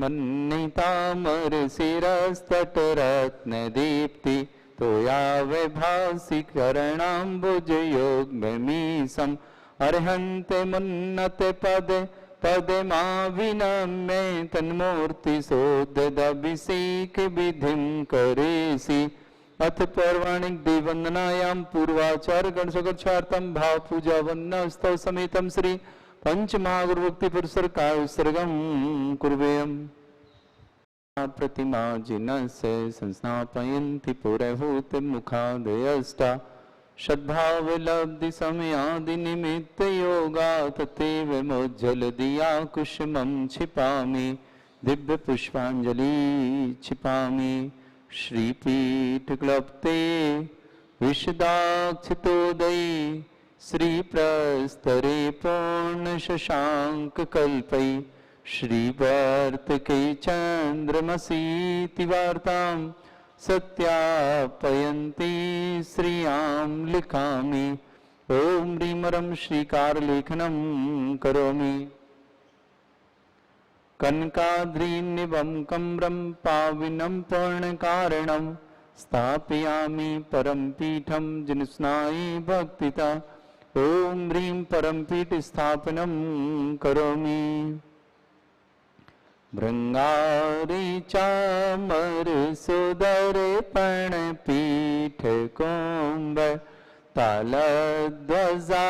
मन्नितामर शिरस्तटरत्न दीप्ति तोया वैभासि करणाम्बुजयोगमीशम् अर्हन्ते मुन्नते पदे पदमा विनम्ये तन्मूर्ति सोदभिषेक विधिं करेसि। अथ पौराणिक देववंदनायां पूर्वाचार गणसगच्छार्थं भाव पूजा वंदनास्तव समेतं श्री पंचमहागुरुभक्ति पुरस्कार उत्सर्गं कुर्वेयम्। प्रतिमा जिनस्य संस्थापयन्ति पुरहूत मुखादयष्टा सद्भाव लब्धि समयादि निमित्त योगा तथैव मोज्जल दिया कुसुमं छिपामि दिव्य पुष्पांजलि छिपामि। श्रीपीठ क्लप्ते विशदाक्षितोदयी श्रीप्रस्तरे पूर्ण शशांक कल्पै श्रीवर्तके चंद्रमसीति वार्तां सत्यापयन्ती श्रियां लिखामि। ओम ह्रीमरं श्रीकारलेखनं करोमि। कनकाद्रिनिभं कम्रं पाविनं पूर्णकारणं स्थापयामि परम पीठं जिनस्नायि भक्तिता। ओम ह्रीं परमपीठ स्थापनं करोमि। भृंगारी चामर सुदर पीठ कुंभ तालध्वजा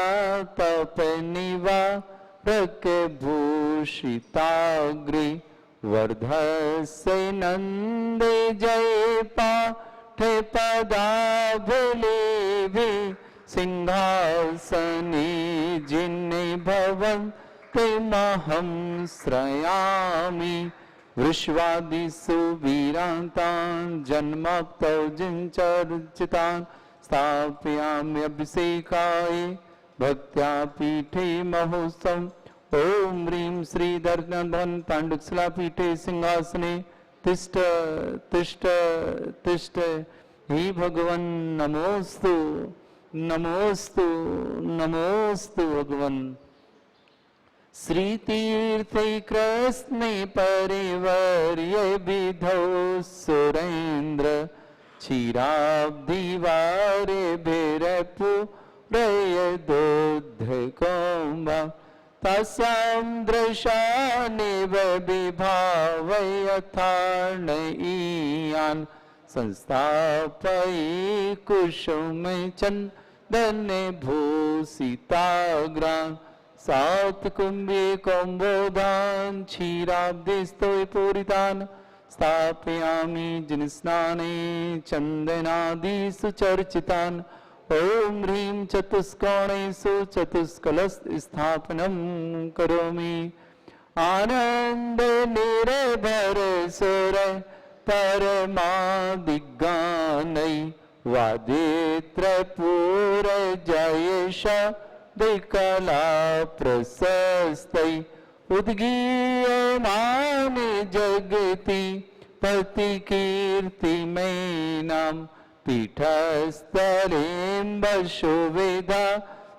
तपनिवा रक भूषिताग्रि वर्धस्य नंद जय पाठ पदावली सिंहासने जिन्ने भवन महं श्रयामि। वृष्वादिषु वीरान्तान् जन्मक्तौ जिञ्चर्चितान् स्थापयामि अभिषेकाय भक्त्या पीठे महोत्सव। ओम ह्रीं श्रीधर्मधन पाण्डुशिला पीठे सिंहासने तिष्ठ तिष्ठ तिष्ठ। हे भगवन् नमोस्तु नमोस्तु नमोस्तु भगवन्। श्रीतीर्थे कृष्णे परिवर्य विधौ सुरेन्द्र क्षीराब्धिवारे भैरपुरय दोद्धकोम्बा तस्यां दृशानिव विभावयथार्णयीयान् संस्थापयि कुसुमे चन्दने भूषिताग्रान् सात्कुम्भे कौम्बोधान् क्षीराब्धिस्तव पूरितान् स्थापयामि जिनस्नाने चन्दनादिषु चर्चितान्। ओम ह्रीं चतुष्कोणेषु चतुष्कलशस्थापनं करोमि। आनन्द निर्भर सुर परमादिगानै वादित्रपूर जयेश विकला प्रशस्तै उद्गीयमाने जगति पति कीर्तिमेनां पीठस्थलें वशुविधा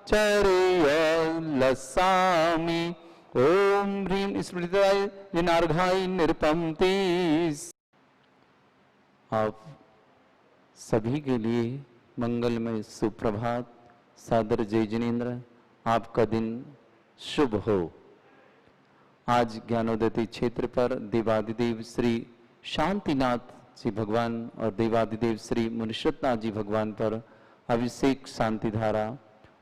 चर्यलसामि। ओम ह्रीं स्मृताय जनार्घाय निरपम्ति। आप सभी के लिए मंगलमय सुप्रभात। सादर जय जिनेन्द्र। आपका दिन शुभ हो। आज ज्ञानोदय क्षेत्र पर देवादिदेव श्री शांतिनाथ जी भगवान और देवादिदेव श्री मुनिषतनाथ जी भगवान पर अभिषेक शांति धारा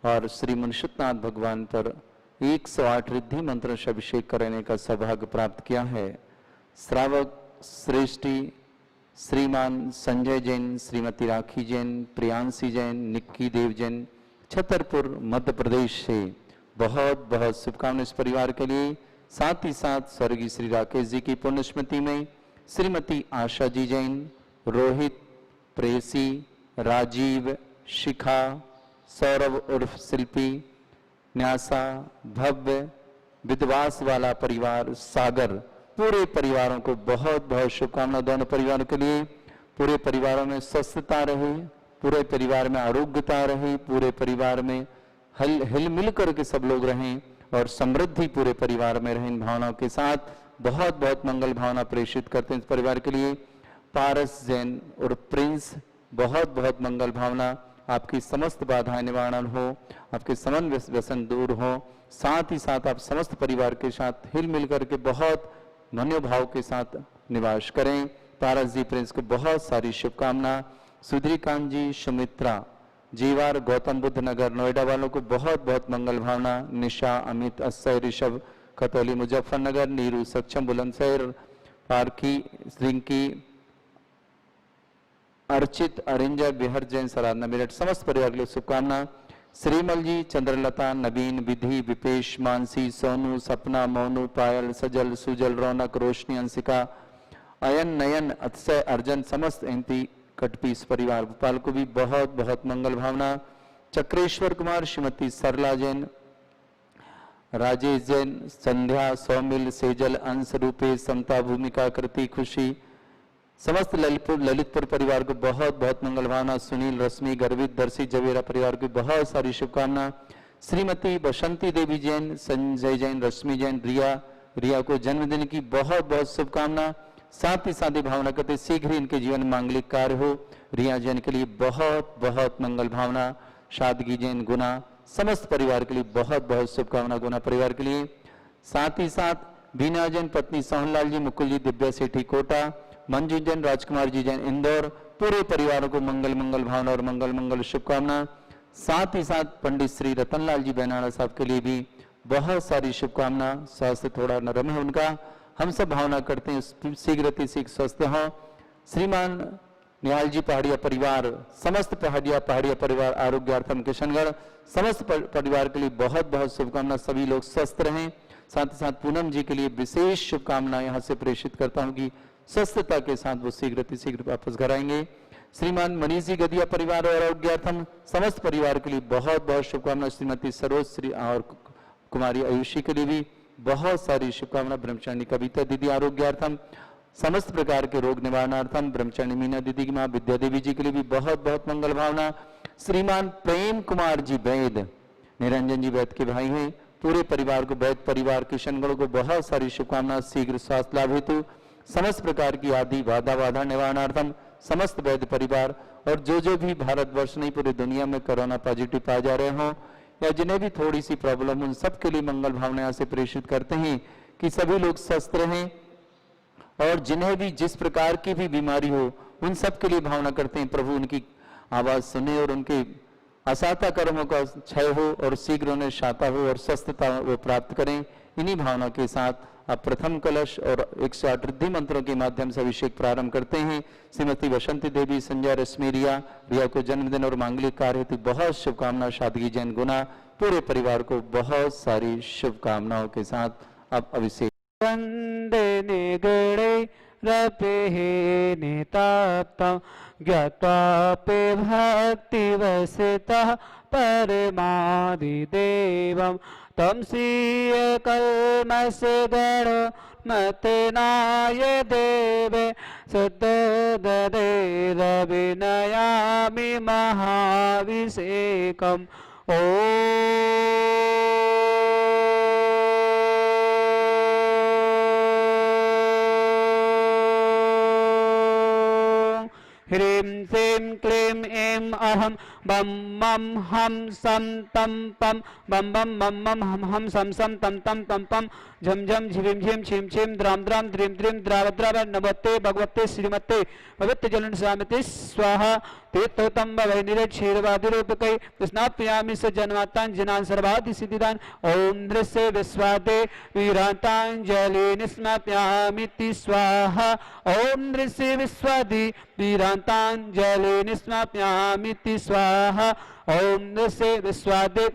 और श्री मुनिषतनाथ भगवान पर 108 रिद्धि मंत्र से अभिषेक करने का सौभाग्य प्राप्त किया है। श्रावक श्रेष्ठी श्रीमान संजय जैन, श्रीमती राखी जैन, प्रियांशी जैन, निक्की देव जैन छतरपुर मध्य प्रदेश से बहुत बहुत शुभकामनाएं इस परिवार के लिए। साथ ही साथ स्वर्गीय श्री राकेश जी की पुण्य स्मृति में श्रीमती आशा जी जैन, रोहित, प्रेसी, राजीव, शिखा, सौरभ उर्फ शिल्पी, न्यासा, भव्य, विद्वास वाला परिवार, सागर, पूरे परिवारों को बहुत बहुत शुभकामनाएं। दोनों परिवारों के लिए पूरे परिवारों में स्वस्थता रहे, पूरे परिवार में आरोग्यता रहे, पूरे परिवार में हिल मिल करके सब लोग रहें और समृद्धि पूरे परिवार में रहे। इन भावनाओं के साथ बहुत बहुत मंगल भावना प्रेषित करते हैं इस परिवार के लिए। पारस जैन और प्रिंस, बहुत बहुत मंगल भावना, आपकी समस्त बाधाएं निवारण हो, आपके समस्त व्यसन दूर हो, साथ ही साथ आप समस्त परिवार के साथ हिल मिल करके बहुत मनोभाव के साथ निवास करें। पारस जी प्रिंस को बहुत सारी शुभकामना। सुधीकांत जी, सुमित्रा, जीवार, गौतम बुद्ध नगर, नोएडा वालों को बहुत बहुत मंगल भावना। निशा, अमित, अक्षय, ऋषभ, खतौली, मुजफ्फरनगर, नीरू, सक्षम, बुलंदशहर, पारखी, रिंकी, अर्चित, अरिंजय, बिहार, जैन, सराधना, मेरठ, समस्त परिवार के लिए शुभकामना। श्रीमल जी, चंद्रलता, नवीन, विधि, विपेश, मानसी, सोनू, सपना, मोनू, पायल, सजल, सुजल, रौनक, रोशनी, अंशिका, अयन, नयन, अक्षय, अर्जन, समस्त एमपी कटपीस परिवार भोपाल को भी बहुत बहुत मंगल भावना। चक्रेश्वर कुमार, श्रीमती सरला जैन, राजेश जैन, संध्या, सौमिल, सेजल, अंश, रूपेश, समता, भूमिका, कृति, खुशी, समस्त ललितपुर परिवार को बहुत बहुत मंगल भावना। सुनील, रश्मि, गर्वित, दर्शी, जवेरा परिवार की बहुत सारी शुभकामना। श्रीमती बसंती देवी जैन, संजय जैन, रश्मि जैन, रिया को जन्मदिन की बहुत बहुत शुभकामना। साथ ही साथ भावना करते शीघ्र ही इनके जीवन में मांगलिक कार्य हो। रिया जैन के लिए बहुत बहुत मंगल भावना। सादगी जैन, गुना, समस्त परिवार के लिए बहुत बहुत शुभकामना गुना परिवार के लिए। साथ ही साथ बीना जैन, पत्नी सोहनलाल जी, मुकुल जी, दिव्या सेठी, कोटा, मंजू जैन, राजकुमार जी जैन, इंदौर, पूरे परिवारों को मंगल मंगल भावना और मंगल मंगल शुभकामना। साथ ही साथ पंडित श्री रतनलाल जी बैनाड़ा साहब के लिए भी बहुत सारी शुभकामना। स्वास्थ्य थोड़ा नरम है उनका, हम सब भावना करते हैं शीघ्र स्वस्थ हों। श्रीमान निहाल जी पहाड़िया परिवार, समस्त पहाड़िया परिवार, आरोग्यार्थम किशनगढ़, समस्त परिवार के लिए बहुत बहुत शुभकामना। सभी लोग स्वस्थ रहें। साथ ही साथ पूनम जी के लिए विशेष शुभकामना यहाँ से प्रेषित करता हूँ कि स्वस्थता के साथ वो शीघ्र वापस घर आएंगे। श्रीमान मनीष जी गदिया परिवार और आरोग्यार्थम समस्त परिवार के लिए बहुत बहुत शुभकामना। श्रीमती सरोज श्री और कुमारी आयुषी के लिए भी बहुत सारी शुभकामना। ब्रह्मचारिणी कविता दीदी आरोग्यार्थम, समस्त प्रकार के रोग निवारणार्थम। ब्रह्मचारिणी मीना दीदी की माँ विद्या देवी जी के लिए भी बहुत बहुत मंगल भावना। श्रीमान प्रेम कुमार जी वैद, निरंजन जी वैद के भाई हैं, पूरे परिवार को, वैद परिवार किशनगढ़ को बहुत सारी शुभकामना। शीघ्र स्वास्थ्य लाभ हेतु समस्त प्रकार की आदि बाधा निवारणार्थम समस्त वैद्य परिवार और जो भी भारतवर्ष नहीं पूरी दुनिया में कोरोना पॉजिटिव पाए जा रहे हों या जिन्हें भी थोड़ी सी प्रॉब्लम उन सब के लिए मंगल भावना यहाँ से प्रेषित करते हैं कि सभी लोग स्वस्थ रहें और जिन्हें भी जिस प्रकार की भी बीमारी हो उन सब के लिए भावना करते हैं प्रभु उनकी आवाज सुने और उनके असाता कर्मों का क्षय हो और शीघ्र उन्हें शाता हो और स्वस्थता वो प्राप्त करें। इन्हीं भावना के साथ अब प्रथम कलश और 108 रिद्धि मंत्रों के माध्यम से अभिषेक प्रारंभ करते हैं। श्रीमती बसंती देवी, संजय, रश्मि, रिया को जन्मदिन और मांगलिक कार्य हेतु बहुत शुभकामना। सादगी जैन, गुना, पूरे परिवार को बहुत सारी शुभकामनाओं के साथ अब अभिषेक। ज्ञात्वापि भक्तिवसितः परमादिदेवं तं स्वीयकल्मषे गणमतेनाय देवे सद्ददेरविनयामि महाभिषेकम्। ह्रीं श्रीं क्लीं ऐं अहं बम मम हम सम तम पम बम बम मम मम हम हम सम सम तम तम तम पम झम झम झिम झिम छिम छिम द्राम द्राम द्रीम द्रीम द्राव द्राव नमस्ते भगवते श्रीमते पवित्र जलन स्वामिते स्वाहा तीर्थोत्तम वै निरक्षीरवादिरूपकै स्नापयामि स जन्माताञ्जनान् सर्वादि सिद्धिदान्। ओम दृश्य विश्वादे वीरांतांजलि निस्माप्यामिति स्वाहा। ओम दृश्य विश्वादि वीरांतांजलि निस्माप्यामिति स्वाहा। ओम दृश्य विश्वादे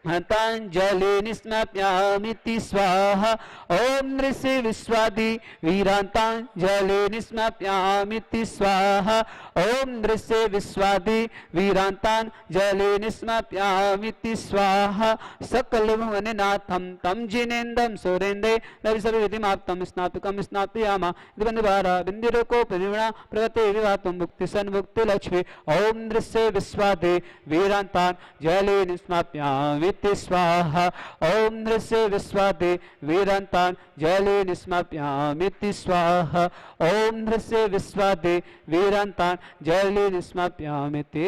वीरांतांजलि निस्माप्यामिति स्वाहा। ओम ऋषि विश्वादि वीरांतांजलि निस्माप्यामिति स्वाहा। ओम ऋषि विश्वादि वीरांतांजलि निस्माप्यामिति स्वाहा। सकल भुवननाथं तं जिनेन्द्रं सुरेन्द्रे रविसर्वविधिमाप्तं स्नातकं स्नापयामा दिवनिवारा बिन्दिरको परिवृणा प्रगते विवातं मुक्ति सन्मुक्ति लक्ष्मी। ओम ऋषि विश्वादि वीरांतांजलि निस्माप्यामिति स्वाहामिति स्वाहा ओम नृस्य विश्वाते वीरन्तान् जले निस्मप्यामिति स्वाहा ओम नृस्य विश्वाते वीरन्तान् जले निस्मप्यामिति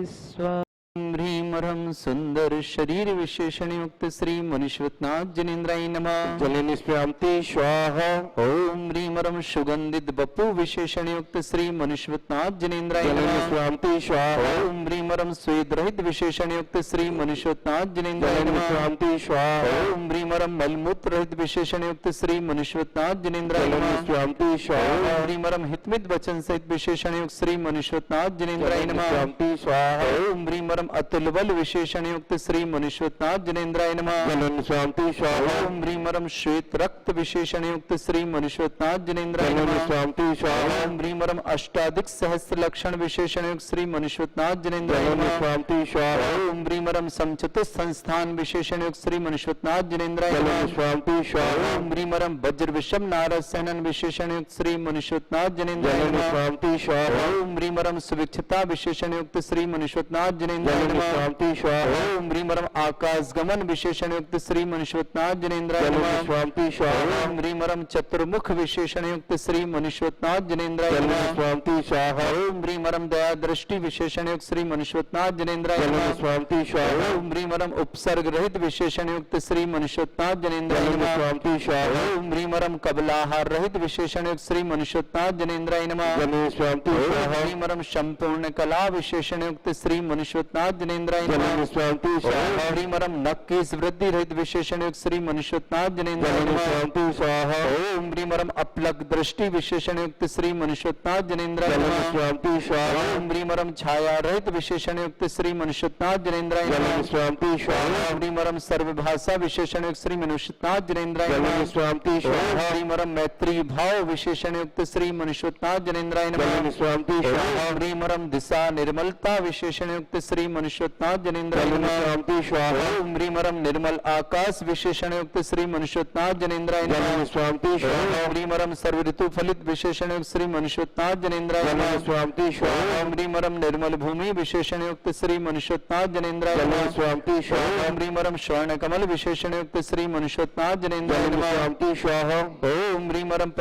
स्वाहा। ह्रीमरम सुंदर शरीर विशेषण युक्त श्री मनुष्यनाथ जनेन्द्राय नमः। जले निष्प्यामति स्वाहा ओम ह्रीमरम सुगंधित बपु विशेषण युक्त श्री मनुष्यनाथ जनेन्द्राय जले नमः। निष्प्यामति स्वाहा ओम ह्रीमरम स्वेद रहित विशेषण युक्त श्री मनुष्यनाथ जनेन्द्राय जले नमः। निष्प्यामति स्वाहा ओम ह्रीमरम मलमूत्र रहित विशेषण युक्त श्री मनुष्यनाथ जनेन्द्राय जले नमः। निष्प्यामति स्वाहा ओम ह्रीमरम हितमित वचन सहित विशेषण युक्त श्री मनुष्यनाथ जनेन्द्राय जले नमः। निष्प्यामति स्वाहा ओम ह्रीमरम अतुल बल विशेषण युक्त श्री मनुष्यनाथ जनेन्द्राय नमः। जले निष्प्यामति स्वाहा ओम ह्रीमरम श्वेत रक्त विशेषण युक्त श्री मनुष्यनाथ जनेन्द्राय जले नमः। निष्प्यामति स्वाहा ओम ह्रीमरम अष्टाधिक सहस्र लक्षण विशेषण युक्त श्री मनुष्यनाथ जनेन्द्राय जले नमः। निष्प्यामति स्वाहा ओम ह्रीमरम समचतुर संस्थान विशेषण युक्त श्री मनुष्यनाथ जनेन्द्राय जले नमः। निष्प्यामति स्वाहा ओम ह्रीमरम वज्र विषम नारद सैनन विशेषण युक्त श्री मनुष्यनाथ जनेन्द्राय जले नमः। निष्प्यामति स्वाहा ओम ह्रीमरम सुविक्षता विशेषण युक्त श्री मनुष्यनाथ जनेन्द्राय जले नमः। निष्प्यामति स्वाहा ओम ह्रीमरम आकाश गमन विशेषण युक्त श्री मनुष्यनाथ जनेन्द्राय जले नमः। निष्प्यामति स्वाहा ओम ह्रीमरम चतुर्मुख विशेषण युक्त श्री मनुष्यनाथ जनेन्द्राय जले नमः। निष्प्यामति स्वाहा ओम ह्रीमरम दया दृष्टि विशेषण युक्त श्री मनुष्यनाथ जनेन्द्राय जले नमः। निष्प्यामति स्वाहा ओम ह्रीमरम उपसर्ग रहित विशेषण युक्त श्री मनुष्यनाथ जनेन्द्राय जले नमः। निष्प्यामति स्वाहा ओम ह्रीमरम कबलाहार रहित विशेषण युक्त श्री मनुष्यनाथ जनेन्द्राय नमः। जले निष्प्यामति ओम स्वाहा ह्रीमरम संपूर्ण कला विशेषण युक्त श्री मनुष्यनाथ जनेन्द्राय जले नमः। निष्प्यामति स्वाहा ओम ह्रीमरम नक्कीस वृद्धि रहित विशेषण युक्त श्री मनुष्यनाथ जनेन्द्राय जले नमः। निष्प्यामति स्वाहा ओम ह्रीमरम अपलक दृष्टि विशेषण युक्त श्री मनुष्यनाथ जनेन्द्राय जले नमः। निष्प्यामति स्वाहा ओम ह्रीमरम छाया रहित विशेषण युक्त श्री मनुष्यनाथ जनेन्द्राय जले नमः। निष्प्यामति स्वाहा ओम ह्रीमरम सर्वभाषा विशेषण युक्त श्री मनुष्यनाथ जनेन्द्राय जले नमः। निष्प्यामति ओम स्वाहा ह्रीमरम मैत्री भाव विशेषण युक्त श्री मनुष्यनाथ जनेन्द्राय जले नमः। निष्प्यामति स्वाहा ओम ह्रीमरम दिशा निर्मलता विशेषण युक्त श्री मनुष्यनाथ जनेन्द्राय जले नमः। निष्प्यामति स्वाहा ओम ह्रीमरम निर्मल आकाश विशेषण युक्त श्री मनुष्यनाथ जनेन्द्राय जले नमः। निष्प्यामति स्वाहा ओम ह्रीमरम सर्व ऋतु फलित विशेषण युक्त श्री मनुष्यनाथ जनेन्द्राय जले नमः। निष्प्यामति स्वाहा ओम ह्रीमरम निर्मल भूमि विशेषण युक्त श्री मनुष्यनाथ जनेन्द्राय जले नमः। निष्प्यामति स्वाहा ओम ह्रीमरम स्वर्ण कमल विशेषण युक्त श्री मनुष्यनाथ जनेन्द्राय जले नमः। निष्प्यामति स्वाहा ओम ह्रीमरम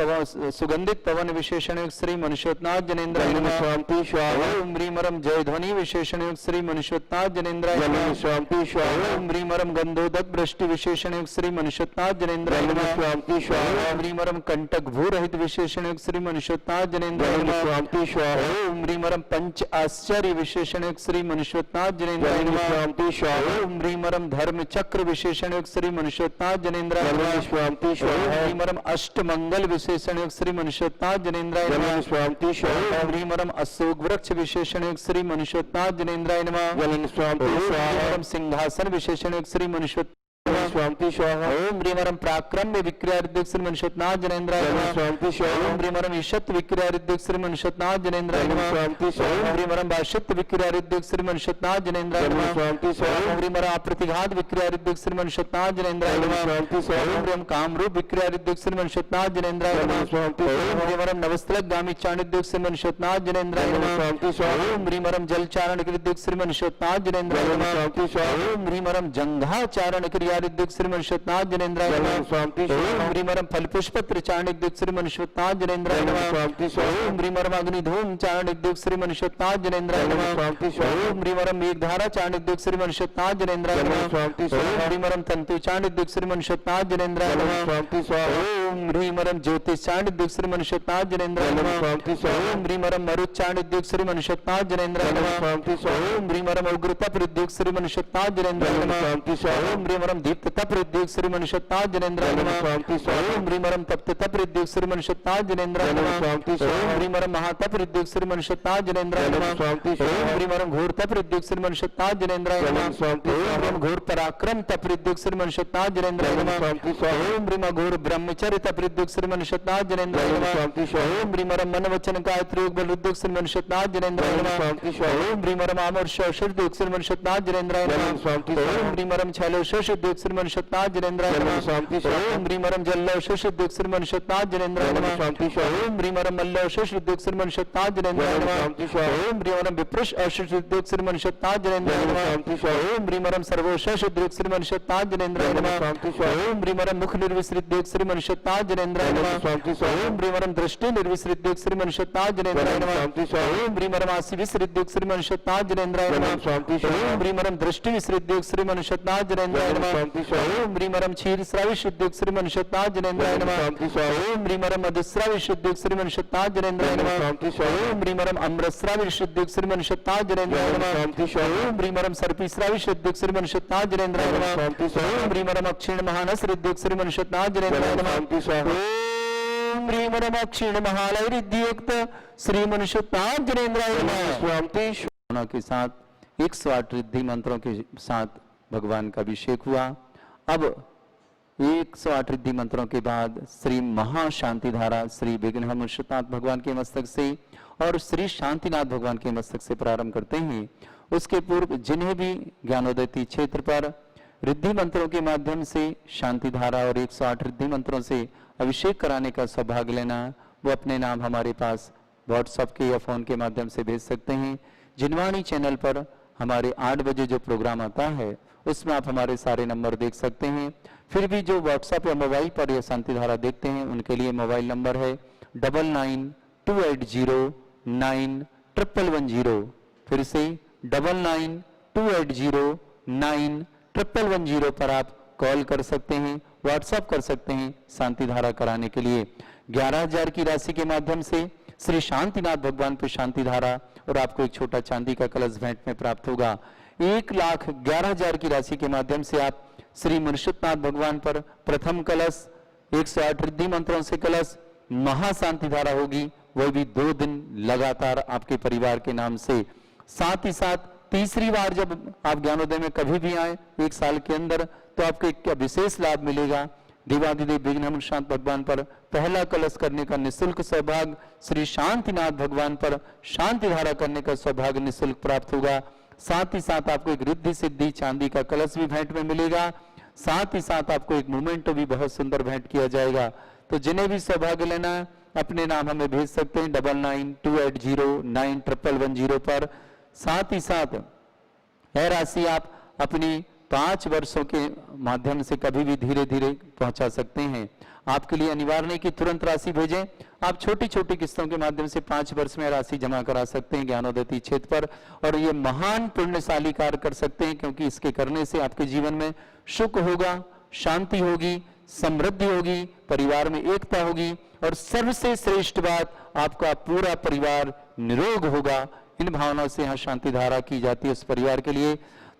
सुगंधित पवन विशेषण युक्त श्री मनुष्यनाथ जनेन्द्राय जले नमः। निष्प्यामति स्वाहा ओम ह्रीमरम जय ध्वनि विशेषण युक्त श्री मनुष्यनाथ जनेन्द्राय जले नमः। निष्प्यामति स्वाहा ओम ह्रीमरम गंधोदक वृष्टि विशेषण युक्त श्री मनुष्यनाथ जनेन्द्राय जले नमः। निष्प्यामति स्वाहा ओम ह्रीमरम कंटक भू रहित विशेषण युक्त श्री मनुष्यनाथ जनेन्द्राय जले नमः। निष्प्यामति स्वाहा ओम ह्रीमरम पंच आश्चर्य विशेषण युक्त श्री मनुष्यनाथ जनेन्द्राय जले नमः। निष्प्यामति स्वाहा ओम ह्रीमरम धर्म चक्र विशेषण युक्त श्री मनुष्यनाथ जनेन्द्राय जले नमः। निष्प्यामति ओम स्वाहा ह्रीमरम अष्ट मंगल विशेषण युक्त श्री मनुष्यनाथ जनेन्द्राय जले नमः। निष्प्यामति स्वाहा ओम ह्रीमरम अशोक वृक्ष विशेषण युक्त श्री मनुष्यनाथ जनेन्द्राय नमः। जले निष्प्यामति ओम स्वाहा ह्रीमरम सिंहासन विशेषण युक्त श्री मनुष्यनाथ निष्प्यामति स्वाहा ओम ह्रीमरम पराक्रम विक्रियादिक श्री मनुष्यनाथ जनेन्द्राय जले नमः। निष्प्यामति स्वाहा ओम ह्रीमरम ईशत विक्रियादिक श्री मनुष्यनाथ जनेन्द्राय जले नमः। निष्प्यामति स्वाहा ओम ह्रीमरम भाषित विक्रियादिक श्री मनुष्यनाथ जनेन्द्राय जले नमः। निष्प्यामति स्वाहा ओम ह्रीमरम अप्रतिघात विक्रियादिक श्री मनुष्यनाथ जनेन्द्राय जले नमः। निष्प्यामति स्वाहा ओम ह्रीम कामरूप विक्रियादिक श्री मनुष्यनाथ जनेन्द्राय जले नमः। निष्प्यामति ओम स्वाहा ह्रीमरम नवस्तलक गामी चाणिद्युक श्री मनुष्यनाथ जनेन्द्राय जले नमः। निष्प्यामति स्वाहा ओम ह्रीमरम जल चारण कृद्युक श्री मनुष्यनाथ जनेन्द्राय जले नमः। निष्प्यामति स्वाहा ओम ह्रीमरम जंघा चारण क्रियादिक श्री मनुष्यनाथ जनेन्द्राय जले नमः। निष्प्यामति ओम स्वाहा ह्रीमरम फल पुष्प त्रिचाणिद्युक श्री मनुष्यनाथ जनेन्द्राय जले नमः। निष्प्यामति स्वाहा ओम ह्रीमरम अग्निधूम चाणिद्युक श्री मनुष्यनाथ जनेन्द्राय जले नमः। निष्प्यामति स्वाहा ओम ह्रीमरम मेघधारा चाणिद्युक श्री मनुष्यनाथ जनेन्द्राय जले नमः। निष्प्यामति ओम स्वाहा ह्रीमरम तंतु चाणिद्युक श्री मनुष्यनाथ जनेन्द्राय जले नमः। निष्प्यामति स्वाहा ओम ह्रीमरम ज्योतिष चाणिद्युक श्री मनुष्यनाथ जनेन्द्राय जले नमः। निष्प्यामति स्वाहा ओम ह्रीमरम मरुत चाणिद्युक श्री मनुष्यनाथ जनेन्द्राय जले नमः। निष्प्यामति स्वाहा ओम ह्रीमरम उग्रता प्रद्युक श्री मनुष्यनाथ जनेन्द्राय जले नमः। निष्प्यामति स्वाहा ओम ह्रीमरम दीप्तता प्रद्युक श्री मनुष्यनाथ जनेन्द्राय जले नमः। निष्प्यामति स्वाहा ओम ह्रीमरम तप्तता प्रद्युक श्री मनुष्यनाथ जनेन्द्राय जले नमः। निष्प्यामति स्वाहा ओम ह्रीमरम महाता प्रद्युक श्री मनुष्यनाथ जनेन्द्राय जले नमः। निष्प्यामति ओम स्वाहा ह्रीमरम घोरता प्रद्युक श्री मनुष्यनाथ जनेन्द्राय जले नमः। निष्प्यामति ओम स्वाहा ह्रीम घोर पराक्रम तप्रद्युक श्री मनुष्यनाथ जनेन्द्राय जले नमः। निष्प्यामति स्वाहा ओम ह्रीम घोर ब्रह्मचर्य तप्रद्युक श्री मनुष्यनाथ जनेन्द्राय जले नमः। निष्प्यामति स्वाहा ओम ह्रीमरम मन वचन काय त्रियोग बलुद्युक श्री मनुष्यनाथ जनेन्द्राय जले नमः। निष्प्यामति स्वाहा ओम ह्रीमरम आमर शौषुद्युक श्री मनुष्यनाथ जनेन्द्राय जले नमः। निष्प्यामति ओम स्वाहा ह्रीमरम छैलो शौषुद्युक श्री श्रीमन्षत्नाथ जनेन्द्राय नमः। शांति स्वाहा। ओम ह्रीमरम जल्लौष शुद्धोक श्रीमन्षत्नाथ जनेन्द्राय नमः। शांति स्वाहा। ओम ह्रीमरम मल्लौष शुद्धोक श्रीमन्षत्नाथ जनेन्द्राय नमः। शांति स्वाहा। ओम ह्रीमरम विप्रश शुद्धोक श्रीमन्षत्नाथ जनेन्द्राय नमः। शांति स्वाहा। ओम ह्रीमरम सर्वोष शुद्धोक श्रीमन्षत्नाथ जनेन्द्राय नमः। शांति स्वाहा। ओम ह्रीमरम मुख निर्विसृत श्रीमन्षत्नाथ जनेन्द्राय नमः। शांति स्वाहा। ओम ह्रीमरम दृष्टि निर्विसृत श्रीमन्षत्नाथ जनेन्द्राय नमः। शांति स्वाहा। ओम ह्रीमरम आसि विसृत श्रीमन्षत्नाथ जनेन्द्राय नमः। शांति स्वाहा। ओम ह्रीमरम दृष्टि विसृत श्रीमन्षत्नाथ जनेन्द्राय नमः। शांति स्वाहा। ओम ह्रीमरम क्षीर श्रावि शुद्ध श्रीमन्षत्नाथ जनेन्द्राय नमः। शांति स्वाहा। ओम ह्रीमरम मधुश्रावि शुद्ध श्रीमन्षत्नाथ जनेन्द्राय नमः। शांति स्वाहा। ओम ह्रीमरम अमृतश्रावि शुद्ध श्रीमन्षत्नाथ जनेन्द्राय नमः। शांति स्वाहा। ओम ह्रीमरम सर्पीश्रावि शुद्ध श्रीमन्षत्नाथ जनेन्द्राय नमः। शांति स्वाहा। ओम ह्रीमरम अक्षीण महानस हृद्योग श्रीमन्षत्नाथ जनेन्द्राय नमः। शांति स्वाहा। ओम ह्रीमरम अक्षीण महालय हृद्युक्त श्रीमन्षत्नाथ जनेन्द्राय नमः। शांति के साथ 108 रिद्धि मंत्रों के साथ भगवान का अभिषेक हुआ। अब 108 रिद्धि मंत्रों के बाद श्री महाशांति धारा श्री विघ्नहर्षनाथ भगवान के मस्तक से और श्री शांतिनाथ भगवान के मस्तक से प्रारंभ करते हैं। उसके पूर्व जिन्हें भी ज्ञानोदयती क्षेत्र पर रिद्धि मंत्रों के माध्यम से शांति धारा और 108 रिद्धि मंत्रों से अभिषेक कराने का सौभाग्य लेना, वो अपने नाम हमारे पास व्हाट्सएप के या फोन के माध्यम से भेज सकते हैं। जिनवाणी चैनल पर हमारे 8 बजे जो प्रोग्राम आता है उसमें आप हमारे सारे नंबर देख सकते हैं। फिर भी जो व्हाट्सएप या मोबाइल पर यह शांति धारा देखते हैं उनके लिए मोबाइल नंबर है 9928091110। फिर से 9928091110 पर आप कॉल कर सकते हैं, व्हाट्सएप कर सकते हैं शांति धारा कराने के लिए। 11,000 की राशि के माध्यम से श्री शांतिनाथ भगवान पे शांति धारा और आपको एक छोटा चांदी का कलश भेंट में प्राप्त होगा। 1,11,000 की राशि के माध्यम से आप श्री मुर्शिदनाथ भगवान पर प्रथम कलश 108 रिद्धि मंत्रों से कलश महाशांति धारा होगी, वह भी 2 दिन लगातार आपके परिवार के नाम से। साथ ही साथ तीसरी बार जब आप ज्ञानोदय में कभी भी आए 1 साल के अंदर तो आपको एक विशेष लाभ मिलेगा। देवाधिदेव विघ्नहर्षनाथ भगवान पर पहला कलश करने का निःशुल्क सौभाग्य, श्री शांतिनाथ भगवान पर शांति धारा करने का सौभाग्य निःशुल्क प्राप्त होगा। साथ ही साथ आपको एक रिद्धि सिद्धि चांदी का कलश भी भेंट में मिलेगा। साथ ही साथ आपको एक मोमेंटो भी बहुत सुंदर भेंट किया जाएगा। तो जिन्हें भी सौभाग्य लेना है अपने नाम हमें भेज सकते हैं 9928091110 पर। साथ ही साथ यह राशि आप अपनी 5 वर्षों के माध्यम से कभी भी धीरे धीरे पहुंचा सकते हैं। आपके लिए अनिवार्य नहीं कि तुरंत राशि भेजें, आप छोटी छोटी किस्तों के माध्यम से 5 वर्ष में राशि जमा करा सकते हैं ज्ञानोदयती क्षेत्र पर और ये महान पुण्यशाली कार्य कर सकते हैं, क्योंकि इसके करने से आपके जीवन में सुख होगा, शांति होगी, समृद्धि होगी, परिवार में एकता होगी और सबसे श्रेष्ठ बात आपका पूरा परिवार निरोग होगा। इन भावनाओं से यहाँ शांति धारा की जाती है उस परिवार के लिए।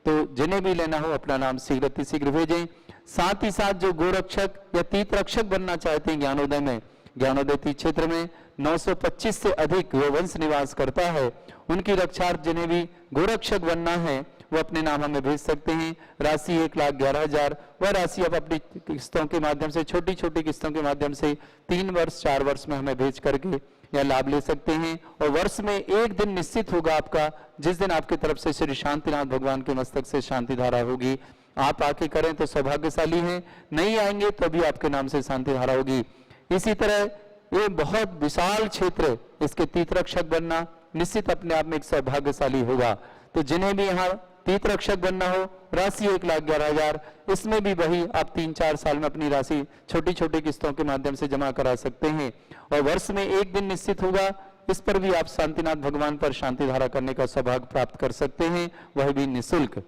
तो जिन्हें भी लेना हो अपना नाम शीघ्र भेजें। साथ ही साथ जो गोरक्षक या तीर्थ रक्षक बनना चाहते हैं ज्ञानोदय में, ज्ञानोदय क्षेत्र में 925 से अधिक गोवंश निवास करता है, उनकी रक्षार्थ जिन्हें भी गोरक्षक बनना है वो अपने नाम हमें भेज सकते हैं। राशि 1,11,000, वह राशि आप अपनी किस्तों के माध्यम से, छोटी छोटी किस्तों के माध्यम से 3 वर्ष 4 वर्ष में हमें भेज करके या लाभ ले सकते हैं। और वर्ष में एक दिन निश्चित होगा आपका, जिस दिन आपकी तरफ से श्री शांतिनाथ भगवान के मस्तक से शांति धारा होगी। आप आके करें तो सौभाग्यशाली हैं, नहीं आएंगे तो भी आपके नाम से शांति धारा होगी। इसी तरह ये बहुत विशाल क्षेत्र, इसके तीर्थ रक्षक बनना निश्चित अपने आप में एक सौभाग्यशाली होगा। तो जिन्हें भी यहाँ तीर्थ रक्षक बनना हो, राशि 1,11,000, इसमें भी वही आप 3-4 साल में अपनी राशि छोटी छोटी किस्तों के माध्यम से जमा करा सकते हैं और वर्ष में एक दिन निश्चित होगा, इस पर भी आप शांतिनाथ भगवान पर शांति धारा करने का सौभाग्य प्राप्त कर सकते हैं, वह भी निःशुल्क।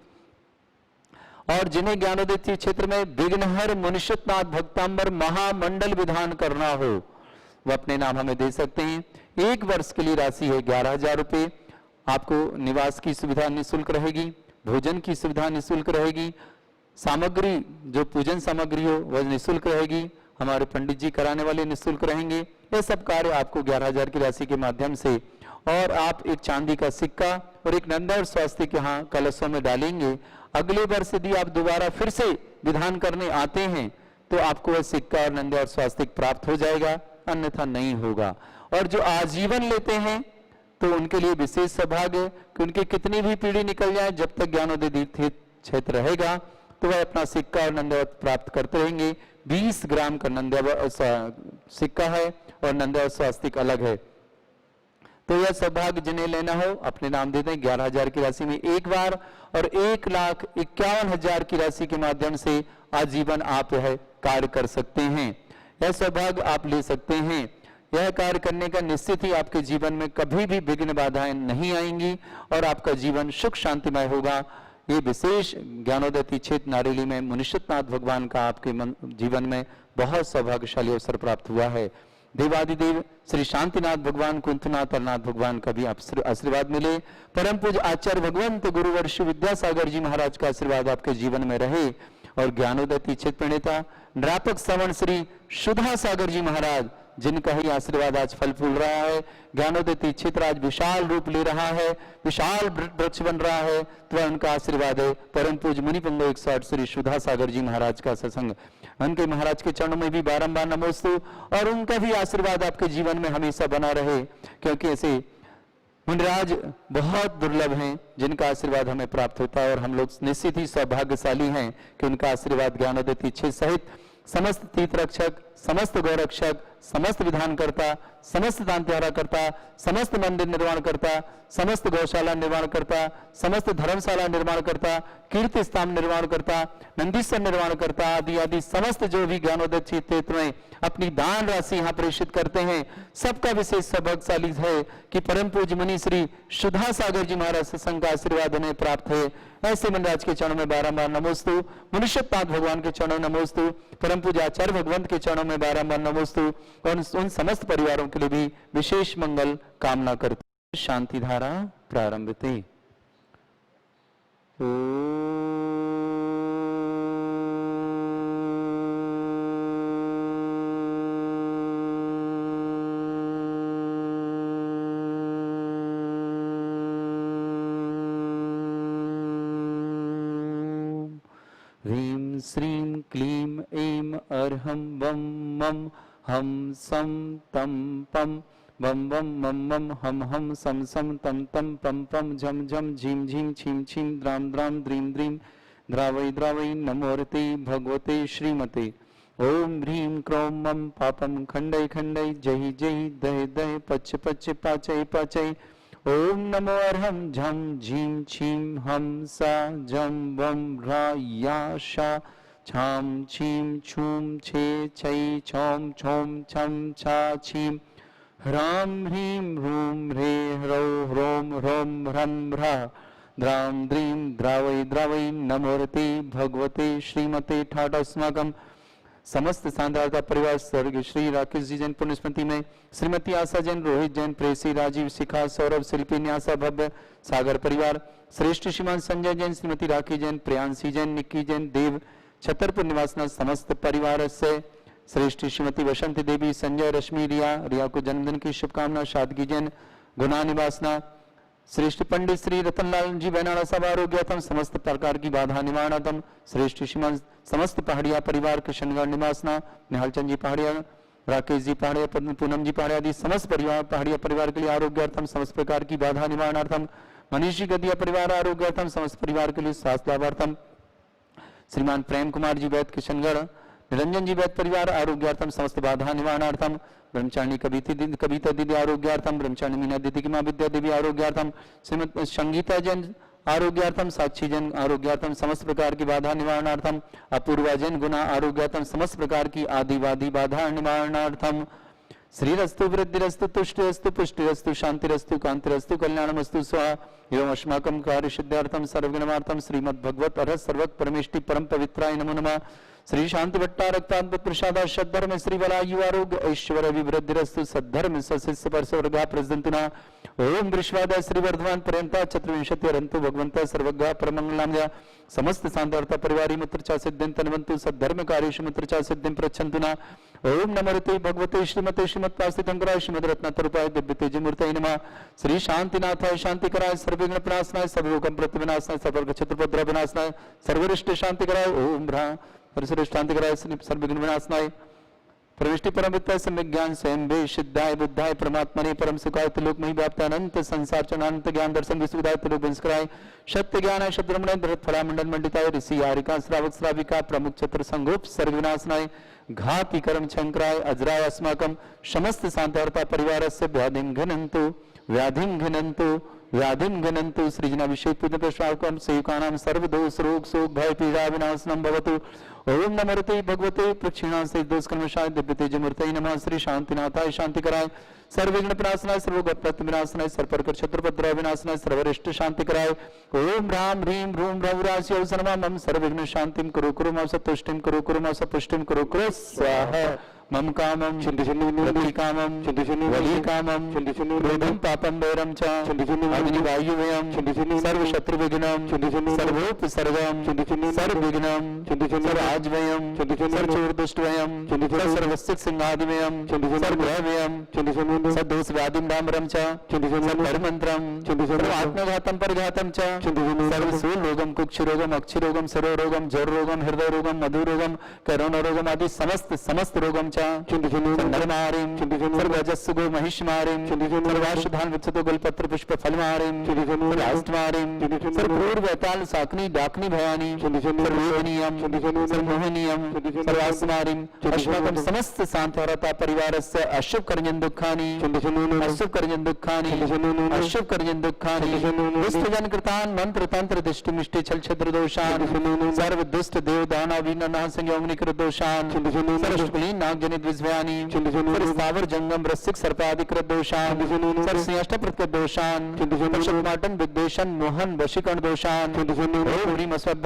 और जिन्हें ज्ञानोदय क्षेत्र में विघ्नहर मुनिषदनाथ भक्तांबर महामंडल विधान करना हो वह अपने नाम हमें दे सकते हैं। 1 वर्ष के लिए राशि है 11,000 रुपये। आपको निवास की सुविधा निःशुल्क रहेगी, भोजन की सुविधा निःशुल्क रहेगी, सामग्री जो पूजन सामग्री हो वह निःशुल्क रहेगी, हमारे पंडित जी कराने वाले निःशुल्क रहेंगे। ये सब कार्य आपको 11,000 की राशि के माध्यम से, और आप एक चांदी का सिक्का और एक नंदा और स्वास्तिक यहाँ कलशों में डालेंगे। अगले वर्ष यदि आप दोबारा फिर से विधान करने आते हैं तो आपको वह सिक्का और नंदा और स्वास्तिक प्राप्त हो जाएगा, अन्यथा नहीं होगा। और जो आजीवन लेते हैं तो उनके लिए विशेष सौभाग्य कि उनकी कितनी भी पीढ़ी निकल जाए, जब तक ज्ञानोदय तीर्थ क्षेत्र रहेगा तो वह अपना सिक्का और नंदावत प्राप्त करते रहेंगे। 20 ग्राम का नंदावत सिक्का है और नंदावत स्वास्तिक अलग है। तो यह सौभाग्य जिन्हें लेना हो अपने नाम दे दें 11,000 की राशि में एक बार, और 1,51,000 की राशि के माध्यम से आजीवन आप यह कार्य कर सकते हैं। यह सौभाग्य आप ले सकते हैं। यह कार्य करने का निश्चित ही आपके जीवन में कभी भी विघ्न बाधाएं नहीं आएंगी और आपका जीवन सुख शांतिमय होगा। ये विशेष ज्ञानोदय तीक्षेत्र नारेली में मुनिषतनाथ भगवान का आपके जीवन में बहुत सौभाग्यशाली अवसर प्राप्त हुआ है। देवादिदेव श्री शांतिनाथ भगवान, कुंथनाथ और नाथ भगवान का भी आशीर्वाद मिले। परम पूज्य आचार्य भगवंत गुरुवर श्री विद्यासागर जी महाराज का आशीर्वाद आपके जीवन में रहे और ज्ञानोदय तीक्षेत्र प्रणेता निरापक श्रवण श्री सुधा सागर जी महाराज, जिनका ही आशीर्वाद आज फल फूल रहा है। ज्ञानोदय तीक्षेत्र आज विशाल रूप ले रहा है, विशाल वृक्ष बन रहा है, तो उनका आशीर्वाद है। परम पूज्य मुनि पंगो 108 श्री सुधा सागर जी महाराज का सत्संग, उनके महाराज के चरणों में भी बारंबार नमोस्तु, और उनका भी आशीर्वाद आपके जीवन में हमेशा बना रहे, क्योंकि ऐसे मुनिराज बहुत दुर्लभ हैं जिनका आशीर्वाद हमें प्राप्त होता है, और हम लोग निश्चित ही सौभाग्यशाली हैं कि उनका आशीर्वाद ज्ञानोदय तीक्षेत्र सहित समस्त तीर्थ रक्षक, समस्त गौरक्षक, समस्त विधानकर्ता, समस्त दान त्यारा करता, समस्त मंदिर निर्माण करता, समस्त गौशाला निर्माण करता, समस्त धर्मशाला निर्माण करता, कीर्ति स्थान निर्माण करता, नंदीश्वर निर्माण करता आदि आदि समस्त जो भी ज्ञानोदय क्षेत्र में अपनी दान राशि यहाँ प्रेषित करते हैं, सबका विशेष सौभाग्यशाली है कि परम पूज्य मुनि श्री सुधा सागर जी महाराज सत्संग का आशीर्वाद उन्हें प्राप्त है। ऐसे मनराज के चरणों में बारंबार नमोस्तु, मुनिषतनाथ भगवान के चरणों में नमोस्तु, परम पूज्य आचार्य भगवंत के चरणों में बारंबार नमोस्तु, और उन समस्त परिवारों के लिए भी विशेष मंगल कामना करते। शांति धारा प्रारंभते। ह्रीं श्रीं क्लीं ऐं अर्हं वं मं हम सं तं पं वं वं मं मं हम सं सं तं तं पं पं झं झं झीं झीं छीं छीं द्रां द्रां द्रीं द्रीं द्रावै द्रावै नमोर्ते भगवते श्रीमते। ओम ह्रीं क्रों मं पापं खण्डै खण्डै जहि जहि दहि दहि पच पच पाचै पाचै। ओम नमो अर्हं झं झीं छीं हम सा जं वं ह्रा या शा छां छीं छूं छे छै छौं छौं छं छा छीं ह्रां ह्रीं ह्रूं ह्रे ह्रौ ह्रौं ह्रौं ह्रं ह्रा द्रां द्रीं द्रावै द्रावै नमोर्ते भगवते श्रीमते। ठाट अस्माकं समस्त सांद्रता परिवार स्वर्गीय श्री राकेश जी जैन पुण्य स्मृति में श्रीमती आशा जैन, रोहित जैन, प्रेसी, राजीव, शिखा, सौरभ, शिल्पी, न्यासा, भव्य, सागर परिवार, श्रेष्ठ श्रीमान संजय जैन, श्रीमती राखी जैन, प्रियांशी जैन, निक्की जैन, देव, छतरपुर निवासना समस्त परिवार से श्रेष्ठ श्रीमती बसंती देवी, संजय, रश्मि, रिया को जन्मदिन की शुभकामना, शादगी जैन, गुना निवासना, श्रेष्ठ पंडित श्री रतनलाल जी बैनाड़ा सब आरोग्यतम समस्त प्रकार की बाधा निवारणातम, श्रेष्ठ श्रीमान समस्त पहाड़िया परिवार किशनगढ़ निवासना, निहालचंद जी पहाड़िया, राकेश जी पहाड़िया, पूनम जी पहाड़िया आदि समस्त परिवार पहाड़िया परिवार के लिए आरोग्यार्थम समस्त प्रकार की बाधा निवारणार्थम, मनीषी गदिया परिवार आरोग्यार्थम समस्त परिवार के लिए स्वास्थ्य लाभार्थम, श्रीमान प्रेम कुमार जी वैद्य किशनगढ़, निरंजन जी वैद्य परिवार आरोग्यार्थम समस्त बाधा निवारणार्थम, ब्रह्मचारिणी कविता दीदी आरोग्यार्थम, ब्रह्मचारिणी मीना दीदी की माँ विद्या देवी आरोग्यार्थम, श्रीमती संगीता जैन आरोग्यार्थम, साक्षी जैन आरोग्यार्थम समस्त प्रकार की बाधा निवारणार्थम, अपूर्वा जैन गुना आरोग्यार्थम समस्त प्रकार की आदिवादी बाधा निवारणार्थम। श्रीरस्तु वृद्धिरस्तु तुष्टिरस्तु पुष्टिरस्तु शांतिरस्तु कांतिरस्तु कल्याणमस्तु स्वाहा। एवं अस्माकं कार्य सिद्धार्थम सर्वगुणमार्थम श्रीमद्भगवत अरहत सर्वक परमेष्टि परम पवित्राय नमो नमः। श्री शांति भट्टा रक्ताद्भुत प्रसादा सद्धर्म श्री बलायु आरोग्य ऐश्वर्य विवृद्धिरस्तु सद्धर्म सशिष्य परसवर्गा प्रजंतुना। ओम वृषवादय श्री वर्धमान पर्यंता चतुर्विंशति अरंतु भगवंता सर्वज्ञा परमंगलाम्या समस्त सांदारता परिवारी मुत्रचा सिद्धिं तन्वन्तु सद्धर्म कार्येषु मुत्रचा सिद्धिं प्रच्छन्तुना। ओम नमोते भगवते श्रीमते श्रीमत्पास्तितंकराय श्रीमद्रत्नतरूपाय दिव्य तेजमूर्तये नमः। श्री शांतिनाथाय शांतिकराय सर्वविघ्न प्रणाशनाय सर्वलोकं प्रतिविनाशनाय सर्वर्ग चतुर्भद्र विनाशनाय सर्वरिष्ट शांतिकराय ओम भ्रा सर्वश्रेष्ठ शांतिकराय सर्वविघ्न विनाशनाय प्रविष्टि परमविद्या सम्यक ज्ञान स्वयं वे सिद्धाय बुद्धाय परमात्मने परम सुखाय त्रिलोक मही व्याप्त अनंत संसार चनानंत ज्ञान दर्शन विश्वदाय त्रिलोक विंस्कराय सत्य ज्ञान शब्द रमण धरत फला मंडल मंडिताय ऋषि यारिका श्रावक श्राविका प्रमुख छत्र संगोप सर्ग विनाशनाय घाति कर्म शंकराय अजराय अस्माकम समस्त शांतार्ता परिवारस्य व्याधिं घनन्तु सृजनाभिषेक पूजन प्रश्वाकम सेवकानां सर्वदोष रोग शोक भय पीड़ा विनाशनम भवतु ओम नमोते भगवते प्रक्षिणा से दोष कर्मशाय दिव्य तेज मूर्तये नमः श्री शांतिनाथाय शांतिकराय सर्वविघ्न प्रणाशनाय सर्वगत विनाशनाय सर्वप्रकर शत्रुपद्रव विनाशनाय सर्वरिष्ट शांतिकराय ओम राम ह्रीं रूम रघुरास्य सर्वमं सर्वविघ्न शांतिं कुरु कुरु मां सतुष्टिं कुरु मां सपुष्टिं कुरु स्वाहा मम कामं रति कामं वली कामं रोधं पापं वैरं च अग्निवायुव्यं सर्वशत्रुविघ्नं सर्वोपसर्गं सर्वविघ्नं सर्वाज्वयं सर्वचोरदुष्टवयं सर्वसिंहादिवयं सर्वभयं सद्दोषव्याधिं डामरं च सर्वमन्त्रं सर्वात्मघातं परघातं च सर्वसूलरोगं कुक्षरोगं अक्षरोगं सरोरोगं जररोगं हृदयरोगं मधुरोगं करोनारोगम आदि समस्त रोगं च नरमारिं सर्वजस्सुगो महिष्मारिं सर्वाशुधान विच्छतो गलपत्र पुष्प फलमारिं सर्वाष्टमारिं सर्वपूर्वताल साकनी डाकनी भयानी सर्वोहनीयं सर्वमोहनीयं सर्वास्मारिं अस्माकं समस्त शांतरता परिवारस्य अशुभ कर्यं दुःखानि अशुभ कर्यं दुःखानि दुष्टजन कृतान् मंत्र तंत्र दृष्टि मिष्टि छल छद्र दोषान् सर्व दुष्ट देव दानव विनाश संयोगनि कृत दोषान् सर्वशुक्लीन नाग जनित विज्ञानी स्थावर जंगम रसिक सर्पाधिक दोषान सर्वश्रेष्ठ प्रत्यक दोषान पशुपाटन विद्वेषण मोहन वशीकरण दोषान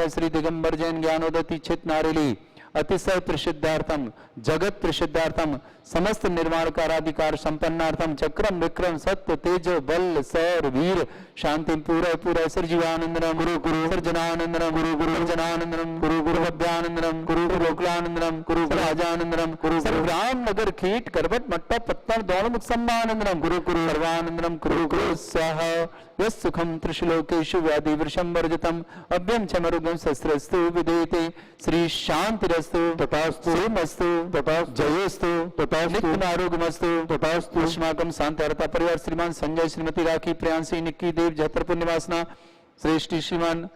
श्री दिगंबर जैन ज्ञानोदति चित नारेली अतिशय प्रसिद्धार्थम जगत प्रसिद्धार्थम समस्त निर्माण काराधिकार संपन्नार्थम चक्रम विक्रम सत्य तेज बल सौर वीर शांति पूरा सर्जीवानंदनम गुरु सर्जनानंदनम गुरु जनानंदनम गुरु भव्यानंदनम गुरु लोकलानंदनम गुरु राजानंदनम गुरु सर्वग्राम नगर कीट करवट मट्टा पत्तन दोनमुख सम्मानंदनम गुरु सर्वानंदनम गुरु स्वाहा यस्सुखम त्रिशलोकेषु व्याधि वृषम वर्जितम अभ्यम चमरुगम शस्त्रस्तु विदेते श्री शांतिरस्तु तथास्तु सोमस्तु तथास्तु जयोस्तु तथास्तु नित्य आरोग्यमस्तु तथास्तु अस्माकं शांतिरता परिवार श्रीमान संजय श्रीमती राखी प्रियांशी निक्की देव जतरपुर निवासना श्रेष्ठी श्रीमान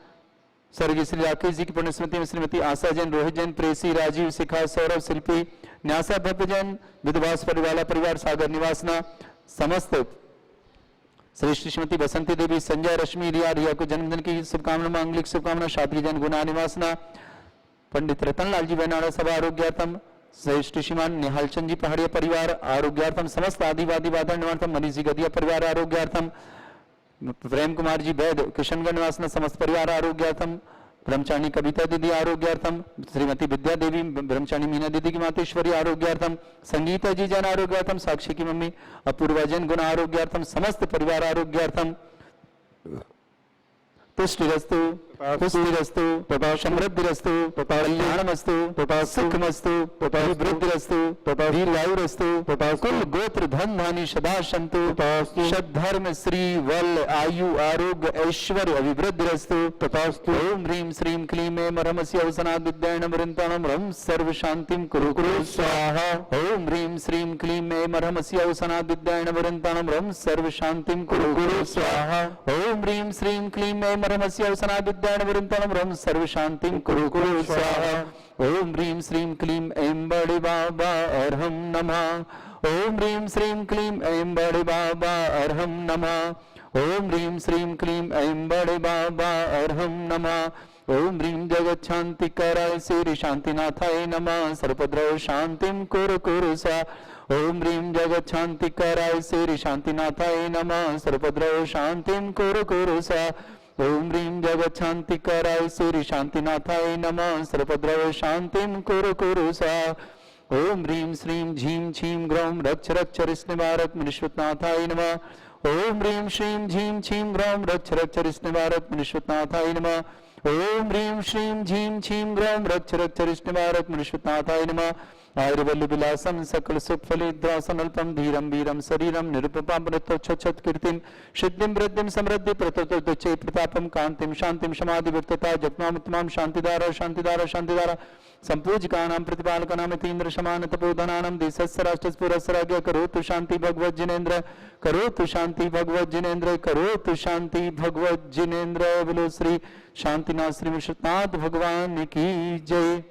स्वर्गीय श्री राकेश जी की पुण्य स्मृति में श्रीमती आशा जैन रोहित जैन प्रेसी राजीव शिखा सौरभ शिल्पी न्यासा भव्य जैन विधवास परिवार परिवार सागर निवासना समस्त श्री श्रीमती बसंती देवी संजय रश्मि रिया को जन्मदिन की शुभकामना मांगलिक शुभकामना शादी जन गुना निवासना पंडित रतनलाल जी बैनाड़ा सभा आरोग्यार्थम श्रेष्ठ श्रीमान निहालचंद जी पहाड़िया परिवार आरोग्यार्थम समस्त आदिवादी वादन निवार्थम मनीष जी गदिया परिवार आरोग्यार्थम प्रेम कुमार जी वैद किशनगढ़ निवासना समस्त परिवार आरोग्यार्थम ब्रह्मचारी कविता दीदी आरोग्यार्थम श्रीमती विद्या देवी ब्रह्मचारी मीना दीदी की मातेश्वरी आरोग्यार्थम संगीता जी जन आरोग्यार्थम साक्षी की मम्मी अपूर्वा जैन गुण आरोग्यार्थम समस्त परिवार आरोग्यार्थम पुष्टिरस्तु पुष्टिरस्तु तथा समृद्धिरस्तु तथा कल्याणमस्तु तथा सुखमस्तु तथा वृद्धिरस्तु तथा दीर्घायुरस्तु तथा कुल गोत्र धन धानी सदा सन्तु तथा सद्धर्म श्री वल आयु आरोग्य ऐश्वर्य अभिवृद्धिरस्तु तथा ओम ह्रीं श्रीं क्लीं ऐं रमस्य अवसनाद् विद्यायण वृन्तानं रं सर्व शांतिं कुरु स्वाहा ओम ह्रीं श्रीं क्लीं ऐं रमस्य अवसनाद् विद्यायण वृन्तानं रं सर्व शांतिं कुरु स्वाहा ओम ह्रीं श्रीं क्लीं ऐं रमस्य अवसनाद् विद्यायण वृन्तानं रं सर्व शांतिं कुरु स्वाहा ओम ह्रीं श्रीं क्लीं ऐं बड़े बाबा अर्हं नमः ओम ह्रीं श्रीं क्लीं ऐं बड़े बाबा अर्हं नमः ओम ह्रीं श्रीं क्लीं ऐं बड़े बाबा अर्हं नमः ओम ह्रीं जगत शांति कराय श्री शांतिनाथाय नमः सर्वभद्रौ शांतिं कुरु सा ओम ह्रीं जगत शांति कराय श्री शांतिनाथाय नमः सर्वभद्रौ शांतिं कुरु सा ओम ह्रीं जगत शांति कराय श्री शांतिनाथाय नमः सर्वभद्रौ शांतिं कुरु सा ओम ह्रीं श्रीं झीं छीं ग्रौं रक्ष रक्ष रिष्णिवारक मुनिश्वतनाथाय नमः ओम ह्रीं श्रीं झीं छीं ग्रौं रक्ष रक्ष रिष्णिवारक मुनिश्वतनाथाय नमः ओम ह्रीं श्रीं झीं छीं ग्रौं रक्ष रक्ष रिष्णिवारक मुनिश्वतनाथाय नमः आयुर्वल्लविलासम सकल सुख फलिद्रासनल्पम धीरम वीरम शरीरम निरुपपामृतोच्छत कीर्तिम सिद्धिम वृद्धिम समृद्धि प्रतोच्चे प्रतापम कांतिम शांतिम समाधि विवर्तता जपनाम शांतिदारा शांतिदारा शांतिदारा संपूजकानां प्रतिपालकानां तीन्द्र समान तपोधनानां देशस्य राष्ट्रस्य पुरस्सराज्ञ करोतु शांति भगवत जिनेन्द्र करोतु शांति भगवत जिनेन्द्र करोतु शांति भगवत जिनेन्द्र बोलो श्री शांतिनाथ श्री विश्वनाथ भगवान की जय।